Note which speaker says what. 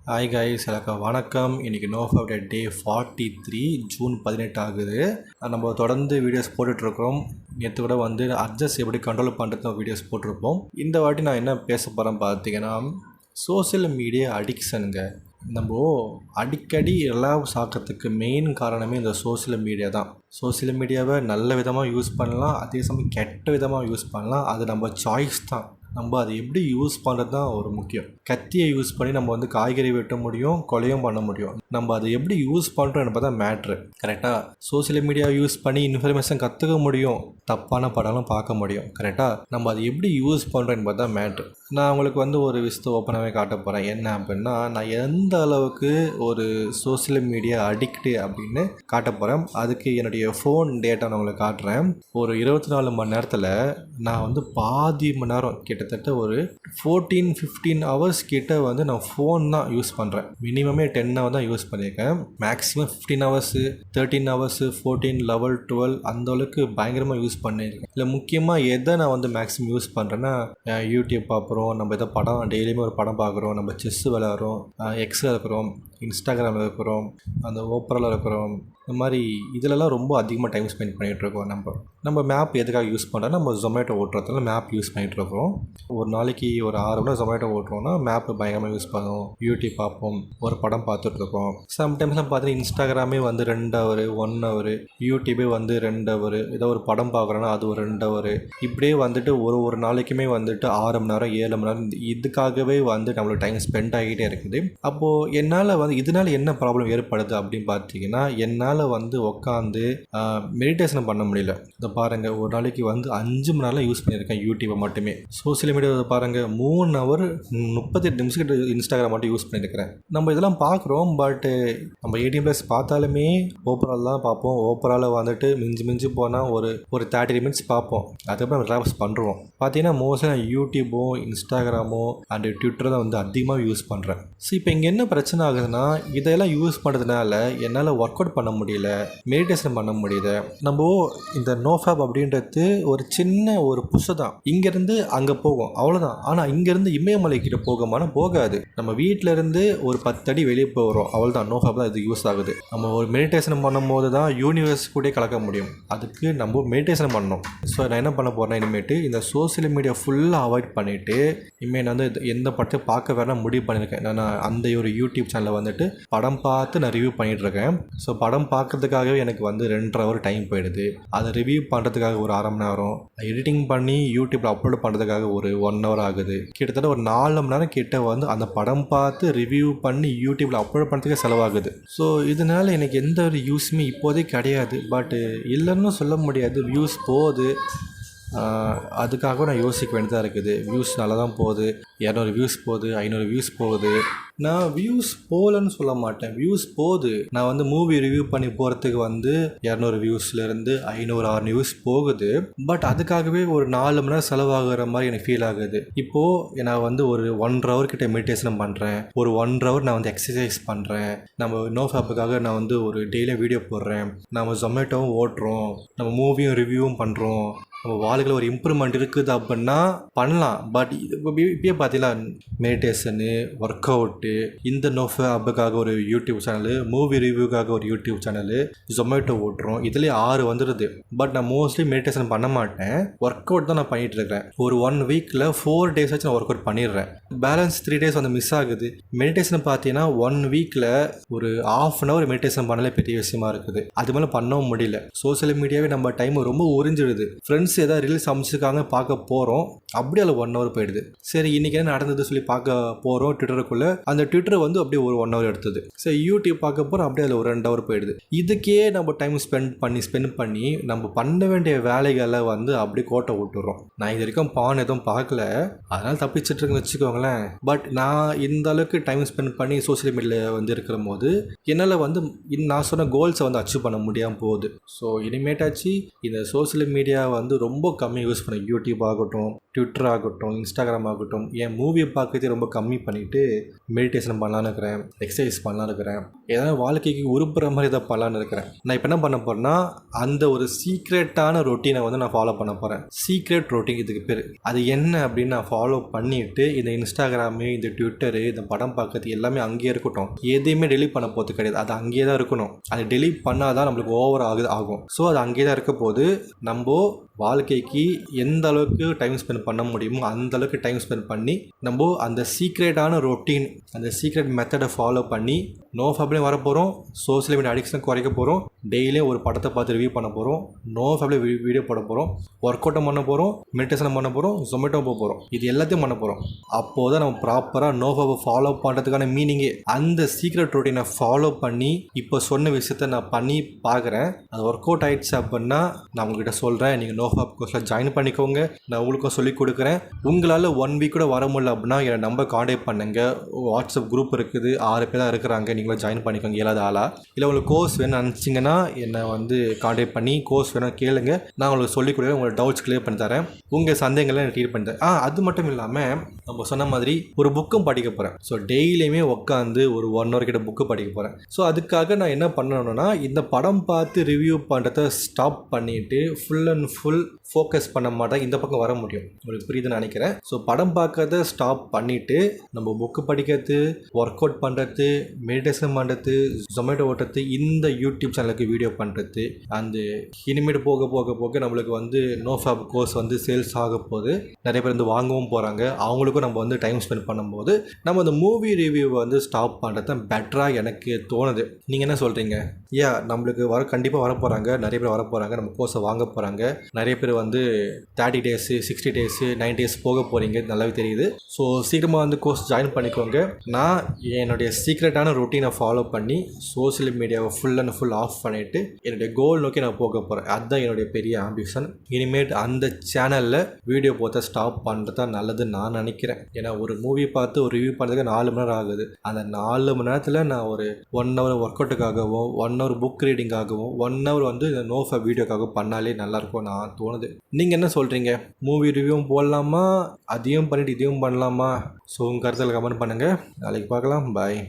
Speaker 1: Hi guys, வணக்கம். இன்றைக்கி no update டே 43 June 18 ஆகுது. நம்ம தொடர்ந்து வீடியோஸ் போட்டுட்ருக்கோம். நேற்று கூட அட்ஜஸ்ட் எப்படி கண்ட்ரோல் பண்ணுறது வீடியோஸ் போட்டிருப்போம். இந்த வாட்டி நான் என்ன பேச போகிறேன் பார்த்தீங்கன்னா, சோசியல் மீடியா அடிக்ஷனுங்க. நம்ம அடிக்கடி எல்லாம் சாக்கிறதுக்கு மெயின் காரணமே இந்த சோசியல் மீடியா தான். சோசியல் மீடியாவை நல்ல விதமாக யூஸ் பண்ணலாம், அதே சமயம் கெட்ட விதமாக யூஸ் பண்ணலாம். அது நம்ம சாய்ஸ் தான். நம்ம அதை எப்படி யூஸ் பண்ணுறது தான் ஒரு முக்கியம். கத்தியை யூஸ் பண்ணி நம்ம காய்கறி வெட்ட முடியும், கொலையும் பண்ண முடியும். நம்ம அதை எப்படி யூஸ் பண்ணுறோம் என்பது தான் மேட்ரு. கரெக்டாக சோசியல் மீடியா யூஸ் பண்ணி இன்ஃபர்மேஷன் கற்றுக்க முடியும், தப்பான படம்லாம் பார்க்க முடியும். கரெக்டாக நம்ம அதை எப்படி யூஸ் பண்ணுறோம் என்பது தான் மேட்ரு. நான் உங்களுக்கு ஒரு விஷயத்தை ஓப்பனாகவே காட்ட போகிறேன். என்ன அப்படின்னா, நான் எந்த அளவுக்கு ஒரு சோசியல் மீடியா அடிக்ட்டு அப்படின்னு காட்ட போகிறேன். அதுக்கு என்னுடைய ஃபோன் டேட்டா நான் உங்களுக்கு காட்டுறேன். ஒரு 24 மணி நேரத்தில் நான் பாதி மணி நேரம் கிட்டத்தட்ட ஒரு 14-15 ஹவர்ஸ் கிட்ட நான் ஃபோன் தான் யூஸ் பண்ணுறேன். மினிமமே 10 ஹவர் தான் யூஸ் பண்ணியிருக்கேன். மேக்ஸிமம் 15 ஹவர்ஸு, 13 ஹவர்ஸு, 14, 11, 12 அந்த அளவுக்கு பயங்கரமாக யூஸ் பண்ணியிருக்கேன். இல்லை முக்கியமாக எதை நான் மேக்ஸிமம் யூஸ் பண்ணுறேன்னா, யூடியூப் பார்க்குறோம், நம்ம எதை படம் டெய்லியுமே ஒரு படம் பார்க்குறோம், நம்ம செஸ் விளையாடுறோம், எக்ஸில் இருக்கிறோம், இன்ஸ்டாகிராமில் இருக்கிறோம், அந்த ஓப்பராவில் இருக்கிறோம். இந்த மாதிரி இதிலலாம் ரொம்ப அதிகமாக டைம் ஸ்பெண்ட் பண்ணிகிட்ருக்கோம். நம்ம மேப் எதுக்காக யூஸ் பண்ணுறோன்னா, நம்ம ஜொமேட்டோ ஓட்டுறதுல மேப் யூஸ் பண்ணிகிட்ருக்கோம். ஒரு நாளைக்கு ஒரு 6 மணி நேரம் ஜொமேட்டோ ஓட்டுறோன்னா மேப்பு பயங்கரமாக யூஸ் பண்ணுவோம். யூடியூப் பார்ப்போம், ஒரு படம் பார்த்துட்ருக்கோம். சம்டைம்ஸ்லாம் பார்த்தீங்கன்னா இன்ஸ்டாகிராமே 2 ஹவர், 1 ஹவர், யூடியூபே 2 ஹவர், ஏதோ ஒரு படம் பார்க்குறோன்னா அது ஒரு 2 ஹவர். இப்படியே ஒரு நாளைக்குமே 6 மணி நேரம், 7 மணி நேரம் இதுக்காகவே நம்மளுக்கு டைம் ஸ்பெண்ட் ஆகிட்டே இருக்குது. அப்போது என்னால் இதனால் என்ன ப்ராப்ளம் ஏற்படுது அப்படின்னு பார்த்தீங்கன்னா, என்னால் உட்காந்து மெடிடேஷன் பண்ண முடியல. இதை பாருங்கள், ஒரு நாளைக்கு 5 மணி நேரம் யூஸ் பண்ணியிருக்கேன் யூடியூப்பை மட்டுமே. சோசியல் மீடியாவை பாருங்கள், 3 ஹவர் 38 நிமிஷம் கிட்ட இன்ஸ்டாகிராம் மட்டும் யூஸ் பண்ணியிருக்கிறேன். நம்ம இதெல்லாம் பார்க்குறோம், பட்டு நம்ம 18+ பார்த்தாலுமே ஓப்பரால் தான் பார்ப்போம். ஓப்பரால் மிஞ்சி போனால் ஒரு 30 மினிட்ஸ் பார்ப்போம். அதுக்கப்புறம் ரிலாக்ஸ் பண்ணுறோம். பார்த்தீங்கன்னா மோஸ்ட்லி நான் யூடியூபோ, இன்ஸ்டாகிராமோ அண்ட் ட்விட்டர் தான் அதிகமாக யூஸ் பண்ணுறேன். ஸோ இப்போ இங்கே என்ன பிரச்சனை ஆகுதுன்னா, இதெல்லாம் யூஸ் பண்ணுறதுனால என்னால் ஒர்க் அவுட் பண்ண முடியல, மெடிடேஷன் பண்ண முடியல. நம்ம இந்த நோஃபேப் அப்படின்றது ஒரு சின்ன ஒரு புஷை தான். இங்கேருந்து அங்கே போகும், அவ்வளோதான். ஆனால் இங்கேருந்து இமயமலை கிட்ட போகுமானா போகாது. நம்ம வீட்டில் இருந்து ஒரு 10 அடி வெளியே போகிறோம், அவ்வளோதான். நோஃபேப் தான் இது யூஸ் ஆகுது. நம்ம ஒரு மெடிடேஷன் பண்ணும்போது தான் யூனிவர்ஸ் கூட கலக்க முடியும். அதுக்கு நம்ம மெடிடேஷன் பண்ணணும். ஸோ நான் என்ன பண்ண போகிறேன்னா, இனிமேட்டு இந்த சோசியல் மீடியா ஃபுல்லாக அவாய்ட் பண்ணிவிட்டு இனிமேல் நான் எந்த படத்தை பார்க்க வேணால் முடிவு பண்ணியிருக்கேன். நான் அந்த ஒரு யூடியூப் சேனலில் படம் பார்த்து நான் ரிவ்யூ பண்ணிகிட்ருக்கேன். ஸோ படம் பார்க்குறதுக்காகவே எனக்கு 2.5 ஹவர் டைம் போயிடுது. அதை ரிவ்யூ பண்ணுறதுக்காக ஒரு 1/2 மணி நேரம், எடிட்டிங் பண்ணி யூடியூப்பில் அப்லோட் பண்ணுறதுக்காக ஒரு 1 ஹவர் ஆகுது. கிட்டத்தட்ட ஒரு 4 மணி நேரம் கிட்ட அந்த படம் பார்த்து ரிவ்யூ பண்ணி யூடியூப்பில் அப்லோட் பண்ணுறதுக்கே செலவாகுது. ஸோ இதனால் எனக்கு எந்த ஒரு யூஸுமே இப்போதைக்கு கிடையாது. பட்டு இல்லைன்னு சொல்ல முடியாது, வியூஸ் போகுது. அதுக்காக நான் யோசிக்க வேண்டியதாக இருக்குது. வியூஸ் நல்லா தான் போகுது, 200 வியூஸ் போகுது, 500 வியூஸ் போகுது. நான் வியூஸ் போகலன்னு சொல்ல மாட்டேன், வியூஸ் போகுது. நான் மூவி ரிவ்யூ பண்ணி போகிறதுக்கு 200 வியூஸ்லேருந்து 500-600 வியூஸ் போகுது. பட் அதுக்காகவே ஒரு 4 மணி நேரம் செலவாகிற மாதிரி எனக்கு ஃபீல் ஆகுது. இப்போது நான் ஒரு 1.5 ஹவர் கிட்ட மெடிடேஷன் பண்ணுறேன், ஒரு 1.5 ஹவர் நான் எக்ஸசைஸ் பண்ணுறேன். நம்ம நோஃபேப்புக்காக நான் ஒரு டெய்லியும் வீடியோ போடுறேன், நம்ம ஜொமேட்டோவும் ஓட்டுறோம், நம்ம மூவியும் ரிவ்யூவும் பண்ணுறோம். நம்ம வாழ்க்கையில் ஒரு இம்ப்ரூவ்மெண்ட் இருக்குது அப்படின்னா பண்ணலாம். பட் இப்பயே பார்த்தீங்களா, மெடிடேஷனு, ஒர்க் அவுட்டு, இந்த நோஃபேப்புக்காக ஒரு யூடியூப் சேனலு, மூவி ரிவ்யூக்காக ஒரு யூடியூப் சேனலு, ஜொமேட்டோ ஓட்டுறோம், இதுலேயே 6 வந்துடுது. பட் நான் மோஸ்ட்லி மெடிடேஷன் பண்ண மாட்டேன், ஒர்க் அவுட் தான் நான் பண்ணிகிட்ருக்கேன். ஒரு 1 வீக்கில் 4 டேஸ் ஆச்சு நான் ஒர்க் அவுட் பண்ணிடுறேன். பேலன்ஸ் 3 டேஸ் மிஸ் ஆகுது. மெடிடேஷன் பார்த்தீங்கன்னா 1 வீக்கில் ஒரு 1/2 ஹவர் மெடிடேஷன் பண்ணலே பெரிய விஷயமா இருக்குது. அது மேலே பண்ணவும் முடியல. சோசியல் மீடியாவே நம்ம டைம் ரொம்ப உறிஞ்சிடுது. ஃப்ரெண்ட்ஸ் ஏதாவது ரீல்ஸ் அமைச்சிருக்காங்க, பார்க்க போகிறோம், அப்படியே அதில் 1 ஹவர் போயிடுது. சரி இன்னைக்கு என்ன நடந்தது சொல்லி பார்க்க போகிறோம் ட்விட்டருக்குள்ளே, அந்த ட்விட்டர் அப்படியே ஒரு 1 ஹவர் எடுத்தது. சரி யூடியூப் பார்க்க போகிறோம், அப்படியே அதில் ஒரு 2 ஹவர் போயிடுது. இதுக்கே நம்ம டைம் ஸ்பெண்ட் பண்ணி நம்ம பண்ண வேண்டிய வேலைகளை அப்படியே கோட்டை விட்டுறோம். நான் இது வரைக்கும் பான் எதுவும் பார்க்கல, அதனால் தப்பிச்சிட்ருக்குன்னு வச்சுக்கோங்களேன். பட் நான் இந்த அளவுக்கு டைம் ஸ்பெண்ட் பண்ணி சோசியல் மீடியாவில் இருக்கிற போது என்னால் நான் சொன்ன கோல்ஸை அச்சீவ் பண்ண முடியாமல் போகுது. ஸோ இனிமேட்டாச்சு இந்த சோசியல் மீடியா ரொம்ப கம்மி யூஸ் பண்ண, யூடியூப் ஆகட்டும், ட்விட்டர் ஆகட்டும், இன்ஸ்டாகிராம் ஆகட்டும், என் மூவியை பார்க்கறதே ரொம்ப கம்மி பண்ணிவிட்டு மெடிடேஷன் பண்ணலான்னு இருக்கிறேன், எக்ஸசைஸ் பண்ணலான்னு இருக்கிறேன், ஏதாவது வாழ்க்கைக்கு உருப்புற மாதிரி இதை பண்ணலான்னு இருக்கிறேன். நான் இப்போ என்ன பண்ண போகிறேன்னா, அந்த ஒரு சீக்ரெட்டான ரொட்டீனை வந்து நான் ஃபாலோ பண்ண போகிறேன். சீக்ரெட் ரொட்டீன் இதுக்கு பேர். அது என்ன அப்படின்னு நான் ஃபாலோ பண்ணிவிட்டு இந்த இன்ஸ்டாகிராமு, இந்த ட்விட்டரு, இந்த படம் பார்க்கறது எல்லாமே அங்கேயே இருக்கட்டும். எதையுமே டெலிட் பண்ண போகிறது கிடையாது. அது அங்கேயே தான் இருக்கணும். அது டெலிட் பண்ணால் தான் நம்மளுக்கு ஓவர் ஆகும். ஸோ அது அங்கேயே தான் இருக்க போது நம்ம வாழ்க்கைக்கு எந்த அளவுக்கு டைம் ஸ்பெண்ட் பண்ண முடியுமோ அந்த அளவுக்கு டைம் ஸ்பெண்ட் பண்ணி நம்ம அந்த சீக்ரெட்டான ரொட்டீன், அந்த சீக்ரெட் மெத்தடை ஃபாலோ பண்ணி நோ ஃபேப்லேயும் வர போகிறோம். சோஷியல் மீடியா அடிக்ஷன் குறைக்க போகிறோம். டெய்லியும் ஒரு படத்தை பார்த்து ரிவ்யூ பண்ண போகிறோம். நோ ஃபேப்லேயே வீடியோ போட போகிறோம். ஒர்க் அவுட்டும் பண்ண போகிறோம். மெடிடேஷன் பண்ண போகிறோம். ஜொமேட்டோ போக போகிறோம். இது எல்லாத்தையும் பண்ண போகிறோம். அப்போது தான் நம்ம ப்ராப்பராக நோ ஃபேப்பை ஃபாலோ பண்ணுறதுக்கான மீனிங்கே. அந்த சீக்ரெட் ரொட்டீனை ஃபாலோ பண்ணி இப்போ சொன்ன விஷயத்த நான் பண்ணி பார்க்குறேன். அது ஒர்க் அவுட் ஆகிடுச்சு அப்படின்னா நான் உங்ககிட்ட சொல்கிறேன், நீங்கள் நோ ஃபேப் கோர்ஸில் ஜாயின் பண்ணிக்கோங்க. நான் உங்களுக்கும் சொல்லிக் கொடுக்குறேன். உங்களால் 1 வீக் கூட வர முடியல அப்படின்னா என்னை நம்பர் காண்டாக்ட் பண்ணுங்கள். வாட்ஸ்அப் குரூப் இருக்குது, 6 பேர் தான் இருக்கிறாங்க. நீங்களும் ஜாயின் பண்ணிக்கோங்க 7வது ஆளாக. இல்லை உங்களுக்கு கோர்ஸ் வேணும்னு நினச்சிங்கன்னா என்னை வந்து காண்டாக்ட் பண்ணி கோர்ஸ் வேணும் கேளுங்க. நான் உங்களுக்கு சொல்லிக் கொடுக்குறேன். உங்களுக்கு டவுட்ஸ் கிளியர் பண்ணி தரேன். உங்கள் சந்தேகங்களை நான் கிளியர் பண்ணி தரேன். அது மட்டும் இல்லாமல் நம்ம சொன்ன மாதிரி ஒரு புக்கும் படிக்க போகிறேன். ஸோ டெய்லியுமே உட்காந்து ஒரு 1 hour கிட்ட புக்கு படிக்க போகிறேன். ஸோ அதுக்காக நான் என்ன பண்ணணும்னா, இந்த படம் பார்த்து ரிவ்யூ பண்ணுறத ஸ்டாப் பண்ணிவிட்டு ஃபுல் அண்ட் ஃபுல் ஃபோக்கஸ் பண்ண மாட்டேன். இந்த பக்கம் வர முடியும். உங்களுக்கு புரியுதுன்னு நினைக்கிறேன். ஸோ படம் பார்க்கறத ஸ்டாப் பண்ணிவிட்டு நம்ம புக்கு படிக்கிறது, ஒர்க் அவுட் பண்ணுறது, மெடிடேஷன் பண்ணுறது, ஜொமேட்டோ ஓட்டுறது, இந்த யூடியூப் சேனலுக்கு வீடியோ பண்ணுறது, அந்த இனிமேட்டு போக போக போக நம்மளுக்கு வந்து நோ ஃபேப் கோர்ஸ் வந்து சேல்ஸ் ஆக போது நிறைய பேர் வந்து வாங்கவும் போகிறாங்க. அவங்களுக்கும் நம்ம வந்து டைம் ஸ்பெண்ட் பண்ணும்போது நம்ம அந்த மூவி ரிவ்யூவை வந்து ஸ்டாப் பண்ணுறது பெட்டராக எனக்கு தோணுது. நீங்கள் என்ன சொல்கிறீங்க? நம்மளுக்கு கண்டிப்பாக வர போகிறாங்க. நிறைய பேர் வர போகிறாங்க. நம்ம கோர்ஸை வாங்க போகிறாங்க. நிறைய பேர் வந்து 30 days, 60 days, 90 days போக போகிறீங்க. நல்லாவே தெரியுது. ஸோ சீக்கிரமாக வந்து கோர்ஸ் ஜாயின் பண்ணிக்கோங்க. நான் என்னுடைய சீக்ரெட்டான ரொட்டீனை ஃபாலோ பண்ணி சோஷியல் மீடியாவை ஃபுல் அண்ட் ஃபுல் ஆஃப் பண்ணிவிட்டு என்னுடைய கோல் நோக்கி நான் போக போகிறேன். அதுதான் என்னுடைய பெரிய ஆம்பிஷன். இனிமேட் அந்த சேனலில் வீடியோ போத்த ஸ்டாப் பண்ணுறது தான் நல்லதுன்னு நான் நினைக்கிறேன். ஏன்னா ஒரு மூவி பார்த்து ஒரு ரிவ்யூ பண்ணுறதுக்கு 4 மணி நேரம் ஆகுது. அந்த 4 மணி நேரத்தில் நான் ஒரு 1 hour ஒர்க் அவுட்டுக்காகவும், 1 hour புக் ரீடிங்காகவும், 1 hour வந்து இந்த நோ ஃபேப் வீடியோக்காகவும் பண்ணாலே நல்லாயிருக்கும் நான் தோணுது. நீங்கள் என்ன சொல்கிறீங்க? மூவி ரிவ்யூவும் போடலாமா, அதையும் பண்ணிவிட்டு இதையும் பண்ணலாமா? ஸோ உங்கள் கருத்தில் கமெண்ட் பண்ணுங்கள். நாளைக்கு பார்க்கலாம். பாய்.